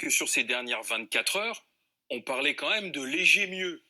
que sur ces dernières 24 heures, on parlait quand même de léger mieux.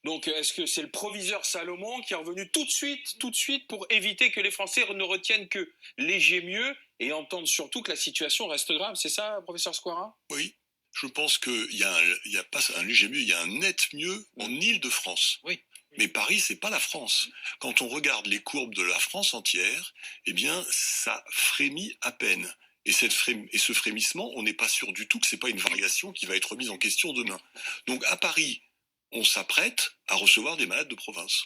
Donc, est-ce que c'est le proviseur Salomon qui est revenu tout de suite, pour éviter que les Français ne retiennent que léger mieux et entendent surtout que la situation reste grave? C'est ça, professeur Squara? Oui, je pense il y a pas un léger mieux, il y a un net mieux en Île-de-France. Oui. Mais Paris, c'est pas la France. Quand on regarde les courbes de la France entière, eh bien, ça frémit à peine. Et ce frémissement, on n'est pas sûr du tout que c'est pas une variation qui va être remise en question demain. Donc à Paris, on s'apprête à recevoir des malades de province.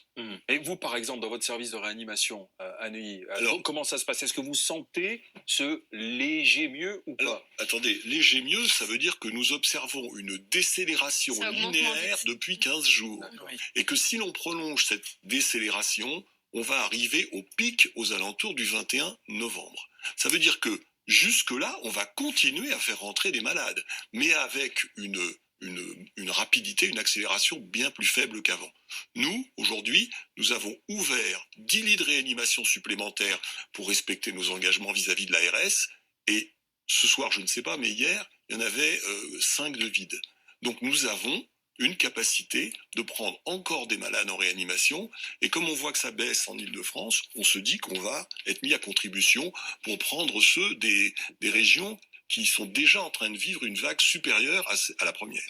Et vous, par exemple, dans votre service de réanimation à Neuilly, Alors, comment ça se passe? Est-ce que vous sentez ce léger mieux ou alors, pas? attendez, léger mieux, ça veut dire que nous observons une décélération Ça augmente moins linéaire vite. depuis 15 jours. Oui. Et que si l'on prolonge cette décélération, on va arriver au pic aux alentours du 21 novembre. Ça veut dire que jusque-là, on va continuer à faire rentrer des malades, mais avec une rapidité, une accélération bien plus faible qu'avant. Nous, aujourd'hui, nous avons ouvert 10 lits de réanimation supplémentaires pour respecter nos engagements vis-à-vis de l'ARS, et ce soir, je ne sais pas, mais hier, il y en avait 5 de vides. Donc nous avons une capacité de prendre encore des malades en réanimation, et comme on voit que ça baisse en Île-de-France, on se dit qu'on va être mis à contribution pour prendre ceux des régions qui sont déjà en train de vivre une vague supérieure à la première.